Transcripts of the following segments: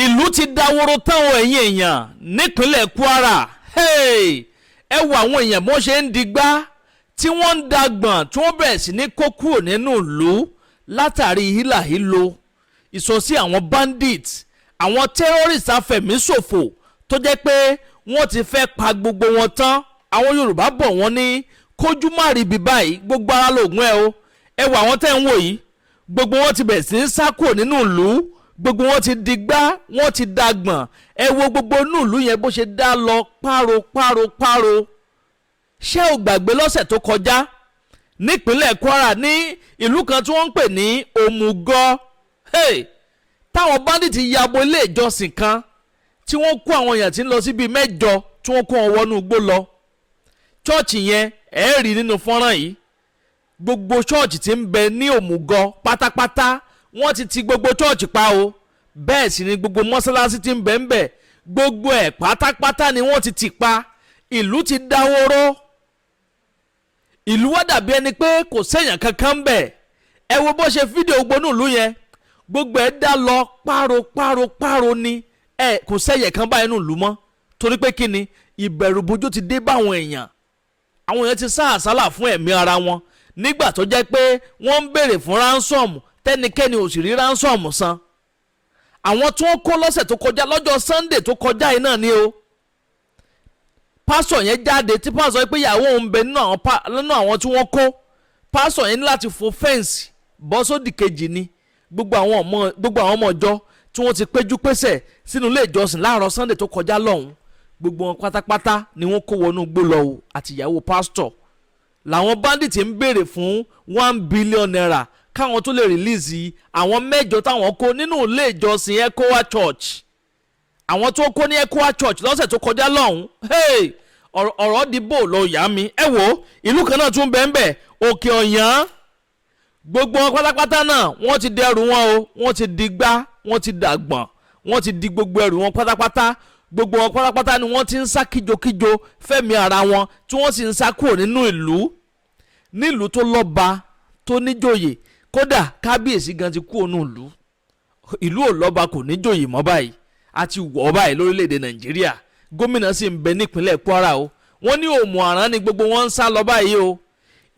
ìlú ti dáwóró táwọn ẹ̀yìn èèyàn nípínlẹ̀ Kwara ẹ wo àwọn èèyàn bó ṣe ń digbá tí wọ́n ń dagbọ̀n tí wọ́n bẹ̀rẹ̀ sí ní kó kúrò nínú ìlú látàrí hílàhílo ìsọsí àwọn bandit àwọn terrorist afẹ̀míṣòfò tó jẹ́ pé wọ́n ti fẹ́ pa gbogbo wọn tán. Àwọn Yorùbá bọ̀ wọ́n ní kójú má rí bí báyìí gbogbo ara lògùn ẹ o. Ẹ wo àwọn tẹ́ ń wò yìí gbogbo wọn ti bẹ̀rẹ̀ sí ní sá kúrò nínú ìlú gbogbo wọn ti digbá wọn ti dagbọ̀n ẹ wo gbogbo inú ìlú yẹn bó ṣe dá lọ páro. Ṣé o gbàgbé lọ́sẹ̀ tó kọjá nípínlẹ̀ Kwara ní ìlú kan tí wọ́n ń pè ní OMUGO táwọn bandit yabo ilé ìjọsìn kan tí wọ́n kó àwọn èèyàn tí ń lọ síbi 8 tí wọ́n kó wọn wọnú igbó lọ. Chọ́ọ̀chì yẹn ẹ rí nínú fọ́nrán yìí gbogbo chọ́ọ̀chì tí ń bẹ ní OMUGO pátápátá wọ́n ti gbogbo chọ́ọ̀chì pa o. Bẹ́ẹ̀ sì ni gbogbo mọ́sálásí tí ń bẹ ń bẹ gbogbo ẹ̀ pátápátá ni wọ́n ti pa. Ìlú ti dáwóró. Ìlú wá dàbí ẹni pé kò séèyàn kankan ń bẹ. Ẹ wo bó ṣe fídíò gbónú ìlú yẹn gbogbo ẹ̀ dá lọ páro ni kò sẹ́yẹ̀ kan báyìí nù lù mọ́ torí pé kí ni ìbẹ̀rù bojo ti dé báwọn èèyàn. Àwọn èèyàn ti sá àsálà fún ẹ̀mí ara wọn nígbà tó jẹ́ pé wọ́n ń béèrè fún ransom tẹ́nikẹ́ni ò sì rí ransom san. Àwọn tí wọ́n kó lọ́sẹ̀ tó kọjá lọ́jọ́ Sunday tó kọjá yìí náà ni o. Pásọ̀ yẹn jáde tí pásọ̀ yẹn pé ìyàwó òun bẹ nínú àwọn tí wọ́n kó. Pásọ̀ yẹn ní láti fo fẹ́ǹsì bọ́ sódì kejì ni gbogbo àwọn ọmọ ọjọ́ tí wọ́n ti péjú pésẹ̀ sínú ilé ìjọsìn láàárọ̀ Sunday tó kọjá lọ́hùn gbogbo wọn pátápátá ni wọ́n kó wọnú igbó lọ o àti ìyàwó pásítọ̀. Làwọn bandit ń béèrè fún 1 billion naira káwọn tó lè rìlíìsì àwọn 8 táwọn kó nínú ilé ìjọsìn Ecowa Church. Àwọn tó kó ní Ecowa Church lọ́sẹ̀ tó kọjá lọ́hùn ọ̀rọ̀ dìbò lọ yá mi. Ẹ wo ìlú kan náà tún bẹ́ẹ̀ bẹ́ẹ̀ Òkè Ọ̀yàn gbogbo wọn pátápátá náà wọ́n ti dẹrù wọn o wọ́n ti digbá wọ́n ti dàgbọ̀n wọ́n ti di gbogbo ẹrù wọn pátápátá gbogbo wọn pátápátá ni wọ́n ti ń sá kíjokíjo fẹ́mi ara wọn tí wọ́n sì ń sá kúrò nínú ìlú nílùú tó lọ́ba tó níjòyè kódà kábíyèsí gan ti kúrò nínú ìlú ò lọ́ba kò níjòyè mọ́ báyìí àti wọ̀ báyìí lórílẹ̀‐èdè Nàìjíríà gómìnà sì ń bẹ nípínlẹ̀ Kwara o wọ́n ní òmù àrán ni gbogbo wọn ń sá lọ báyìí o.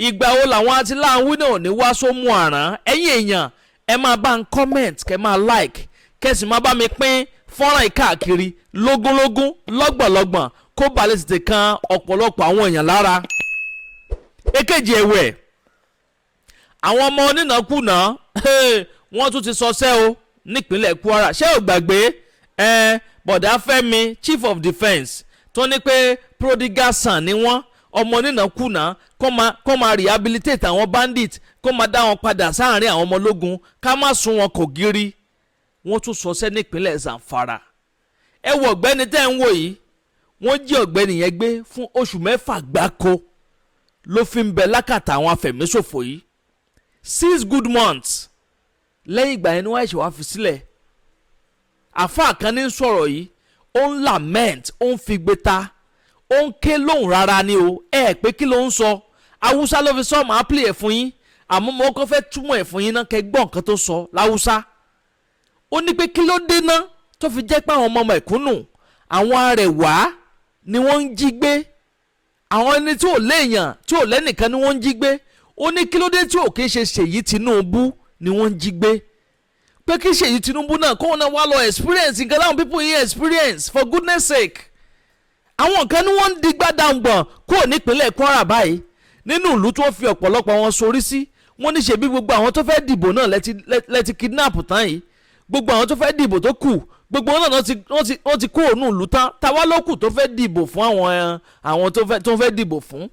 Ìgbà wo làwọn atiláwí náà ní wá sómù àrán ẹ̀yin èèyàn ẹ máa bá ń comment kẹ́ máa like kẹ́sì máa bá mi pín fọ́nrán ìkáàkiri lógúnlógún lọ́gbọ̀nlọ́gbọ̀n kó balẹ̀ tètè kan ọ̀pọ̀lọpọ̀ àwọn èèyàn lára. Èkejì ẹ̀wẹ̀ àwọn ọmọ onínàkúnà wọ́n tún ti sọsẹ́ o nípínlẹ̀ Kwara ṣé ò gbàgbé bọ̀dá Fẹ́mi Chief of Defence tó ní pé prodigal son ni wọ́n ọmọ onínàkúnà kó máa rehabilitate àwọn bandit kó máa dá wọn padà sáàrin àwọn ọmọ ológun ká má sún wọn kò gírí. Wọ́n tún sọsẹ́ nípínlẹ̀ Zamfara. Ẹ wo ọ̀gbẹ́ni tẹ́ ń wò yìí wọ́n jí ọ̀gbẹ́ni yẹn gbé fún oṣù 6 gbáko ló fi ń bẹ lákàtà àwọn afẹ̀míṣòfò yìí 6 good months. Lẹ́yìn ìgbà yẹn ni wọ́n ṣe wá fi sílẹ̀. Àfáà kan ní sọ̀rọ̀ yìí ó ń lament ó ń fi gbé ta ó ń ké lóhùn rárá ni o pé kí ló ń sọ Haúsá ló fi sọ máa play ẹ̀ fún yín àmọ́ mo kàn fẹ́ túmọ̀ ẹ̀ fún yín náà kẹ́ gbọ́ nǹkan tó sọ láwùsá. Ó ní pé kí ló dé ná tó fi jẹ́ pé àwọn ọmọ ẹ̀kúnnù àwọn arẹwà ni wọ́n ń jí gbé àwọn ẹni tí ò léèyàn tí ò lẹ́nìkan ni wọ́n ń jí gbé. Ó ní kí ló dé tí ò kí ṣe Seyi Tinubu ni wọ́n ń jí gbé pé kí Seyi Tinubu náà kó wọn náà wá lọ experience nǹkan láwọn people yìí experience for goodness sake. Àwọn kan ni wọ́n ń di gbádàgbọ̀n kúrò nípínlẹ̀ Kwara báyìí nínú ìlú tó fi ọ̀pọ̀lọpọ̀ wọn sorí sí. Wọ́n ní ṣe bí gbogbo àwọn tó fẹ́ dìbò náà lẹ́ti kidnap tán yìí gbogbo àwọn tó fẹ́ dìbò tó kù gbogbo wọn náà wọ́n ti kúrò nínú ìlú tán táwa ló kù tó fẹ́ dìbò fún àwọn tó fẹ́ dìbò fún.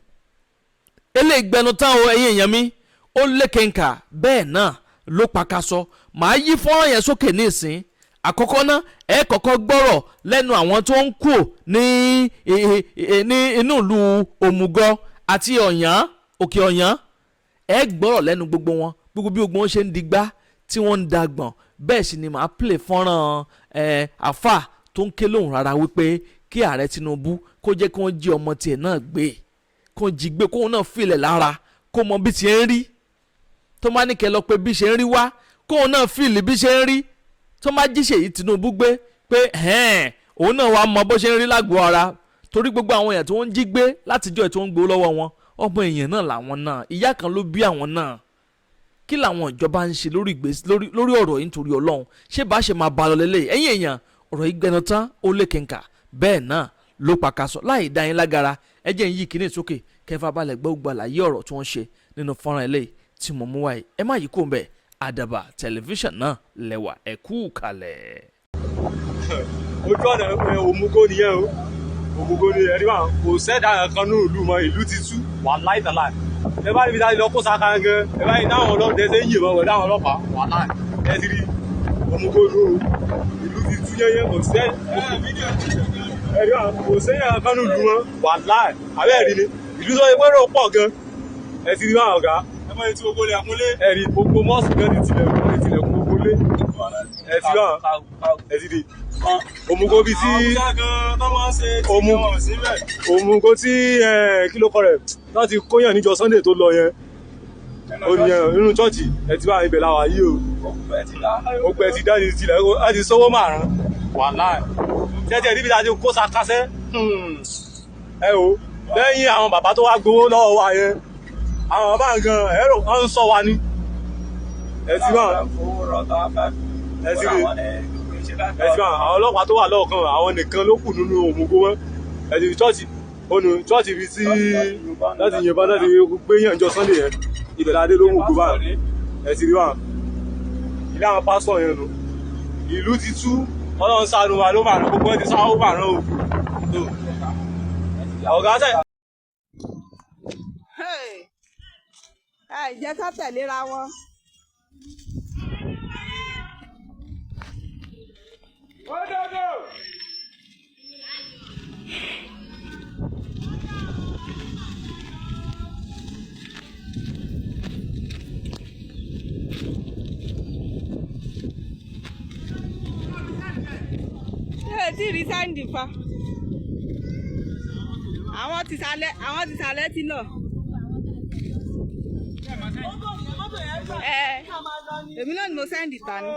Eléyìí gbẹnu tán o ẹ̀yin èèyàn mi ó lékenkà bẹ́ẹ̀ náà ló pakasọ. Màá yí fọ́nrán yẹn sókè ní ìsín. Àkọ́kọ́ náà ẹ kọ́kọ́ gbọ́rọ̀ lẹ́nu àwọn tó ń kú ní inú ìlú OMUGO àti Ọ̀yàn Òkè Ọ̀yàn ẹ gbọ́rọ̀ lẹ́nu gbogbo wọn gbogbo bí gbogbo wọn ṣe ń digbá tí wọ́n ń dagbọ̀n. Bẹ́ẹ̀ sì ni màá play fọ́nrán àfà tó ń ké lóhùn rárá wípé kí ààrẹ Tinubu kó jẹ́ kí wọ́n jí ọmọ tiẹ̀ náà gbé kó jí gbé kóun náà fìlẹ̀ lára kó mọ bí ti ń rí tó má ní kẹ́ lọ pé bí ṣe ń rí wá kóun náà fìlì bí ṣe ń rí tó má jí Seyi Tinubu gbé pé òun náà wàá mọ bó ṣe ń rí lágbo ara torí gbogbo àwọn èèyàn tí wọ́n ń jí gbé látijọ́ tí wọ́n ń gbowó lọ́wọ́ wọn ọmọ èèyàn náà làwọn náà ìyá kan ló bí àwọn náà kí làwọn ìjọba ń ṣe lórí ọ̀rọ̀ yìí nítorí ọlọ́run ṣé bá ṣe máa ba lọ lélẹ̀ ẹ̀yìn èèyàn ọ̀rọ̀ yìí gbẹnu tán ó lé kẹ̀ǹkà bẹ́ẹ̀ náà ló pàkàṣọ láì dá yín lágara ẹ jẹ́ ń yí kíní sókè kẹfà balẹ̀ gbọ́ gbọ́ àlàyé ọ̀rọ̀ tí wọ́n ṣe nínú fọ́nrán eléyìí tí mo mú wáyé ẹ má yí kó ń bẹ̀ Àdàbà tẹlifíṣàn náà lẹ́wà ẹ kú kalẹ̀. ojú ọ̀nà òmùgọ̀ nìyẹn o òmùgọ̀ ni ẹ̀rí wa kò sẹ́dá kan ní ìlú mọ́ ìlú ti tú wà láì tàlà ẹ bá níbi táyì lọ kó sáka gan ẹ bá yìí dáhùn ọlọ́dẹ ṣe ń yìnbọn wẹ̀ dáhùn ọlọ́pàá wà láì ẹ ti rí òmùgọ̀ ní ìlú ti tú yẹ́yẹ́ kò sẹ́ ẹ̀rí wa kò sẹ́yìn kan ní ìlú mọ́ wà láì àbẹ́ ẹ̀rí ni ìlú tó yẹ pẹ́rọ pọ̀ gan ẹ ti rí wa ọ̀gá ẹ mọ̀ ètò gbogbo ilẹ̀ kúnlé ẹ̀rí gbogbo mọ́ọ̀sì gan ti tilẹ̀ gbogbo lé ẹ ti rí wa ẹ ti rí òmùgọ̀ bíi tí òmùgọ̀ tí kí ló kọ rẹ̀ láti kóyàn níjọ Sunday tó lọ yẹn oníyàn nínú chọ́ọ̀chì ẹ ti bá ibẹ̀ láwà yìí o ọgbẹ́ ti dáni tilẹ̀ láti sọ́wọ́ márùn wà láì tẹ́tẹ́ níbi láti kó sakasẹ́ ẹ o lẹ́yìn àwọn bàbá tó wá gbowó lọ́wọ́ wa yẹn àwọn bàbá gan ẹ̀rọ ń sọ wa ní ẹ ti bá ẹ ti rí ẹ̀sìn àwọn ọlọ́pàá tó wà lọ́ọ̀kan àwọn nìkan ló kù nínú òmùgọ̀ wọn ẹ̀sìn chọ́ọ̀chì bíi tí láti yìnbọn láti gbé yànjọ Sunday yẹn ìbẹ̀lẹ̀ adé ló mú gbogbo bá ẹ̀sìn rí wà ilé àwọn pásọ̀ yẹn nù ìlú ti tú Ọlọ́run ṣàánú wa ló máa rán gbogbo ẹ̀ ti sáwó máa rán o ọ̀gá tẹ̀. jẹ́ ká tẹ̀léra wọn. Tí rí sáǹdì fa àwọn tìsàlẹ̀ ti lọ. Èmi náà ni mo sáǹdì ta ni.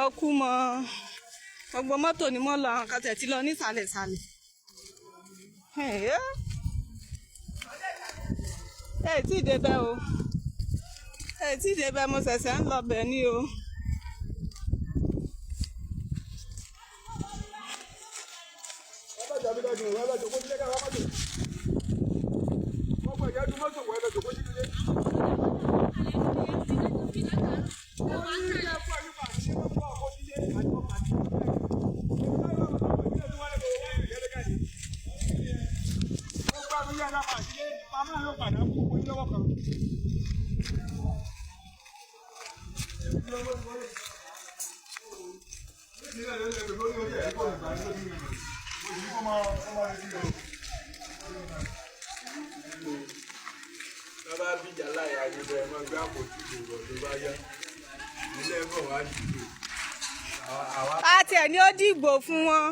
Ọkú mọ gbogbo mọ́tò ni mo lọ àwọn kan tẹ̀ ti lọ nísàlẹ̀ sàlẹ̀. Ẹ tí ì débẹ̀ o ẹ tí ì débẹ̀ mo ṣẹ̀ṣẹ̀ ń lọ bẹ̀ ni o. Àti ẹ̀ ni ó dìgbò fún wọn.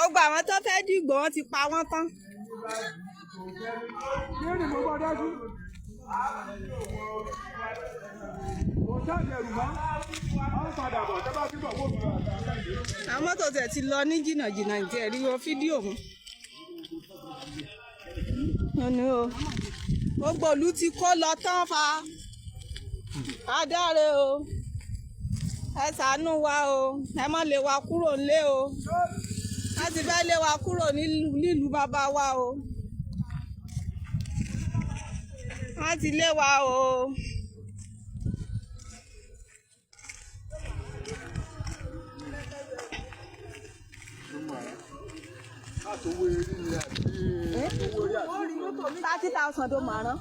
Ọgbà àwọn tó fẹ́ dìgbò wọn ti pa wọ́n tán. Àwọn mọ́tò tẹ̀ ti lọ ní jìnnàjìnnà ìtì ẹ̀rí wo fídíò mu. Gbogbo ìlú ti kó lọ tán fa. Adáre o. Ẹ ṣàánú wa o. Ẹ má lé wa kúrò nílé o. Láti fẹ́ lé wa kúrò nílùú bàbá wa o. Wọ́n ti lé wa o. $30,000 tó máa rán.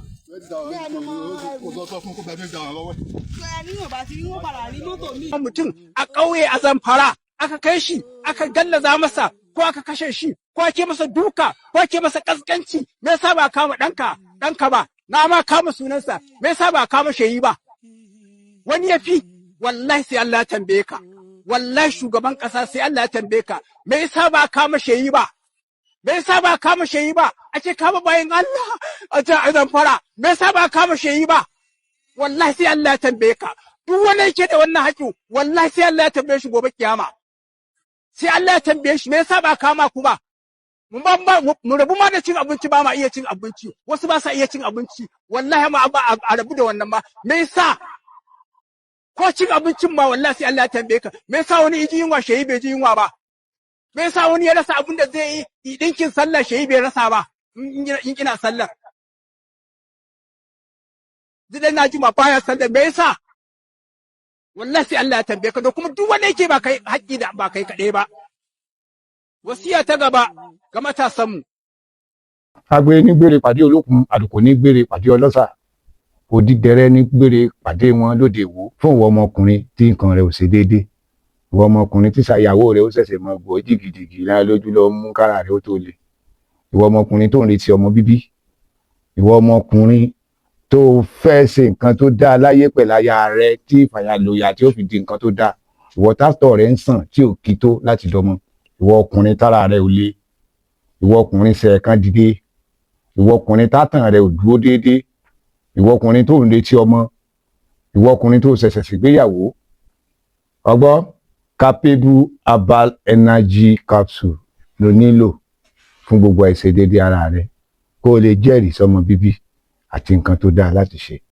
Mutum a ƙauye a Zamfara aka kai shi aka gallaza masa ko aka kashe shi ko ake masa duka ko ake masa kaskanci me yasa ba kama ɗanka ba na ma kama sunansa me yasa ba kama Seyi ba wani ya fi wallahi sai Allah ya tambaye ka wallahi shugaban kasa sai Allah ya tambaye ka me yasa ba kama Seyi ba me yasa ba kama Seyi ba a ce kama bayan Allah a ce a Zamfara me yasa ba kama Seyi ba wallahi sai Allah ya tambaye ka duk wanda yake da wannan haƙi wallahi sai Allah ya tambaye shi gobe kiyama sai Allah ya tambaye shi me yasa ba kama ku ba mu rabu ma da cin abinci ba ma iya cin abinci wasu ba sa iya cin abinci wallahi ma a rabu da wannan ma me yasa ko cin abincin ma wallahi sai Allah ya tambaye ka me yasa wani ji yunwa Seyi bai ji yunwa ba me yasa wani ya rasa abin da zai yi dinkin sallar Seyi bai rasa ba in ina sallar zidan na jima baya sallar me yasa wallahi sai Allah ya tambaye ka da kuma duk wanda yake ba kai haƙƙi da ba kai kaɗai ba wasiya ta gaba ga matasanmu. Agbe ní gbére pàdé olókun, àdùkò ní gbére pàdé ọlọ́ṣà, òdìdẹrẹ́ ní gbére pàdé wọn lóde ìwò fún ìwọ ọmọkùnrin tí nǹkan rẹ̀ ò ṣe déédé. Ìwọ ọmọkùnrin tí ìyàwó rẹ̀ ó ṣẹ̀ṣẹ̀ mọ gbọ́ jìgìjìgì lára lójú lọ mú kára rẹ̀ ó tó le. Ìwọ ọmọkùnrin tó ń retí ọmọ bíbí. Ìwọ ọmọkùnrin tó fẹ́ ṣe nǹkan tó dáa láyé pẹ̀lú aya rẹ̀ tí ìfàyàlóyà tí ó fi di nǹkan tó dáa. Ìwọ tásítọ̀ rẹ̀ ń sàn tí ò kí tó láti dọmọ. Ìwọ ọkùnrin tára rẹ̀ ò le. Ìwọ ọkùnrin ṣe ẹ̀kan dìde. Ìwọ ọkùnrin tátàn rẹ̀ ò dúró déédéé. Ìwọ ọkùnrin tó ń retí ọmọ. Ìwọ ọkùnrin tó ṣẹ̀ṣẹ̀ ṣègbéyàwó. Ọgbọ́ capable herbal energy capsule ló nílò fún gbogbo àìṣedéédé ara rẹ̀ kó o lè jẹ́rìí sọmọ bíbí àti nǹkan tó dáa láti ṣe.